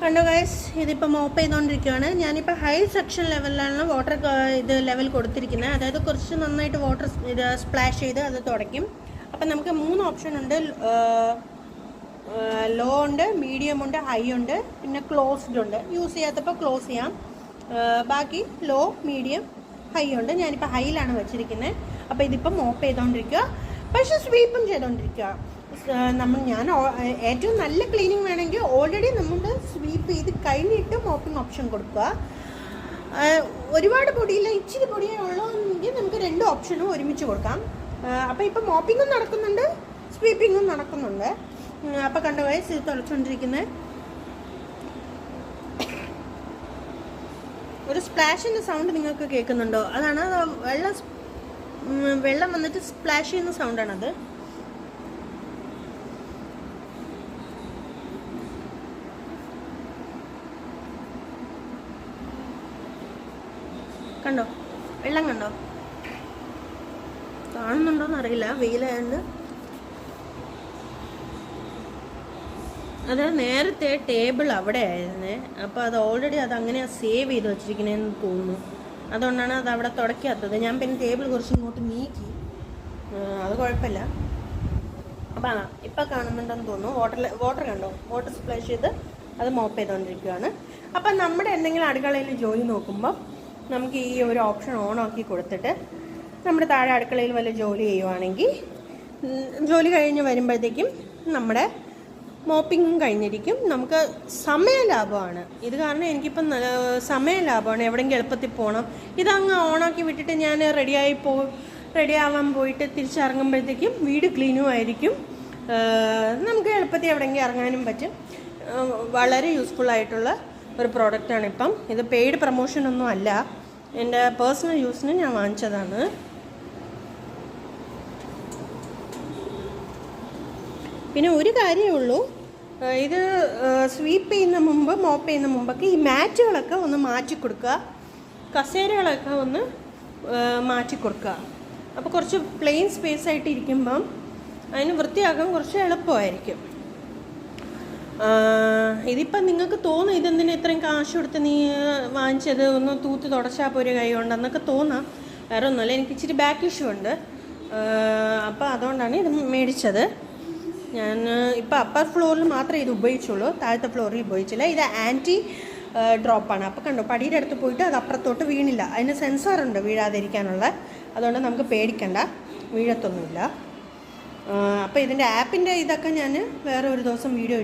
കണ്ടോ ഗൈസ്, ഇതിപ്പോൾ മോപ്പ് ചെയ്തുകൊണ്ടിരിക്കുകയാണ്. ഞാനിപ്പോൾ ഹൈ സെക്ഷൻ ലെവലിലാണ് വാട്ടർ ഇത് ലെവൽ കൊടുത്തിരിക്കുന്നത്. അതായത് കുറച്ച് നന്നായിട്ട് വാട്ടർ ഇത് സ്പ്ലാഷ് ചെയ്ത് അത് തുടയ്ക്കും. അപ്പം നമുക്ക് 3 ഓപ്ഷൻ ഉണ്ട്. ലോ ഉണ്ട്, മീഡിയം ഉണ്ട്, ഹൈ ഉണ്ട്, പിന്നെ ക്ലോസ്ഡ് ഉണ്ട്. യൂസ് ചെയ്യാത്തപ്പോൾ ക്ലോസ് ചെയ്യാം. ബാക്കി ലോ, മീഡിയം, ഹൈ ഉണ്ട്. ഞാനിപ്പോൾ ഹൈയിലാണ് വെച്ചിരിക്കുന്നത്. അപ്പോൾ ഇതിപ്പോൾ മോപ്പ് ചെയ്തുകൊണ്ടിരിക്കുക, പക്ഷേ സ്വീപ്പും ചെയ്തുകൊണ്ടിരിക്കുക. ഞാൻ ഏറ്റവും നല്ല ക്ലീനിങ് വേണമെങ്കിൽ ഓൾറെഡി നമ്മൾ സ്വീപ്പ് ചെയ്ത് കഴിഞ്ഞിട്ട് മോപ്പിംഗ് ഓപ്ഷൻ കൊടുക്കുക. ഒരുപാട് പൊടിയില്ല, ഇച്ചിരി പൊടിയേ ഉള്ളൂവെങ്കിൽ നമുക്ക് 2 ഓപ്ഷനും ഒരുമിച്ച് കൊടുക്കാം. അപ്പോൾ ഇപ്പോൾ മോപ്പിങ്ങും നടക്കുന്നുണ്ട്, സ്വീപ്പിങ്ങും നടക്കുന്നുണ്ട്. അപ്പോൾ കണ്ടോ ഗൈസ്, ഇത് തുടച്ചുകൊണ്ടിരിക്കുന്നത്. ഒരു സ്പ്ലാഷിൻ്റെ സൗണ്ട് നിങ്ങൾക്ക് കേൾക്കുന്നുണ്ടോ? അതാണ് വെള്ളം വന്നിട്ട് സ്പ്ലാഷ് ചെയ്യുന്ന സൗണ്ടാണത്. കണ്ടോ, വെള്ളം കണ്ടോ? കാണുന്നുണ്ടോയെന്ന് അറിയില്ല, വെയിലായതുകൊണ്ട്. അത് നേരത്തെ ടേബിൾ അവിടെ ആയിരുന്നേ, അപ്പോൾ അത് ഓൾറെഡി അത് അങ്ങനെ സേവ് ചെയ്ത് വെച്ചിരിക്കണേന്ന് തോന്നുന്നു. അതുകൊണ്ടാണ് അത് അവിടെ തുടയ്ക്കാത്തത്. ഞാൻ പിന്നെ ടേബിൾ കുറച്ച് ഇങ്ങോട്ട് നീക്കി, അത് കുഴപ്പമില്ല. അപ്പം ഇപ്പം കാണുന്നുണ്ടെന്ന് തോന്നുന്നു. വാട്ടർ കണ്ടോ, വാട്ടർ സ്പ്ലാഷ് ചെയ്ത് അത് മോപ്പ് ചെയ്തുകൊണ്ടിരിക്കുകയാണ്. അപ്പം നമ്മുടെ എന്തെങ്കിലും അടുക്കളയിൽ ജോലി നോക്കുമ്പോൾ നമുക്ക് ഈ ഒരു ഓപ്ഷൻ ഓണാക്കി കൊടുത്തിട്ട് നമ്മുടെ താഴെ അടുക്കളയിൽ വല്ല ജോലി ചെയ്യുവാണെങ്കിൽ ജോലി കഴിഞ്ഞ് വരുമ്പോഴത്തേക്കും നമ്മുടെ മോപ്പിങ്ങും കഴിഞ്ഞിരിക്കും. നമുക്ക് സമയ ലാഭമാണ് ഇത്. കാരണം എനിക്കിപ്പം സമയ ലാഭമാണ്. എവിടെയെങ്കിലും എളുപ്പത്തിൽ പോകണം, ഇതങ്ങ് ഓണാക്കി വിട്ടിട്ട് ഞാൻ റെഡി ആവാൻ പോയിട്ട് തിരിച്ചിറങ്ങുമ്പോഴത്തേക്കും വീട് ക്ലീനും ആയിരിക്കും. നമുക്ക് എളുപ്പത്തിൽ എവിടെയെങ്കിലും ഇറങ്ങാനും പറ്റും. വളരെ യൂസ്ഫുള്ളായിട്ടുള്ള ഒരു പ്രോഡക്റ്റാണ്. ഇപ്പം ഇത് പെയ്ഡ് പ്രൊമോഷനൊന്നും അല്ല, എൻ്റെ പേഴ്സണൽ യൂസിന് ഞാൻ വാങ്ങിച്ചതാണ്. പിന്നെ ഒരു കാര്യമേ ഉള്ളൂ, ഇത് സ്വീപ്പ് ചെയ്യുന്ന മുമ്പ്, മോപ്പ് ചെയ്യുന്ന മുമ്പൊക്കെ ഈ മാറ്റുകളൊക്കെ ഒന്ന് മാറ്റി കൊടുക്കുക, കസേരകളൊക്കെ ഒന്ന് മാറ്റി കൊടുക്കുക. അപ്പോൾ കുറച്ച് പ്ലെയിൻ സ്പേസ് ആയിട്ട് ഇരിക്കുമ്പം അതിന് വൃത്തിയാക്കാൻ കുറച്ച് എളുപ്പമായിരിക്കും. ഇതിപ്പം നിങ്ങൾക്ക് തോന്നും ഇതെന്തിനാ ഇത്രയും കാശ് കൊടുത്ത് നീ വാങ്ങിച്ചത്, ഒന്ന് തൂത്ത് തുടച്ചാൽ പോരെ കൈ കൊണ്ടെന്നൊക്കെ തോന്നാം. വേറെ ഒന്നുമല്ല, എനിക്ക് ഇച്ചിരി ബാക്ക് ഇഷ്യൂ ഉണ്ട്. അപ്പോൾ അതുകൊണ്ടാണ് ഇത് മേടിച്ചത്. ഞാൻ ഇപ്പോൾ അപ്പർ ഫ്ലോറിൽ മാത്രമേ ഇത് ഉപയോഗിച്ചുള്ളൂ, താഴത്തെ ഫ്ലോറിൽ ഉപയോഗിച്ചില്ല. ഇത് ആൻറ്റി ഡ്രോപ്പാണ്. അപ്പോൾ കണ്ടോ, പടിയുടെ അടുത്ത് പോയിട്ട് അത് അപ്പുറത്തോട്ട് വീണില്ല. അതിന് സെൻസറുണ്ട് വീഴാതിരിക്കാനുള്ള, അതുകൊണ്ട് നമുക്ക് പേടിക്കണ്ട, വീഴത്തൊന്നുമില്ല. അപ്പോൾ ഇതിൻ്റെ ആപ്പിൻ്റെ ഇതൊക്കെ ഞാൻ വേറെ ഒരു ദിവസം വീഡിയോ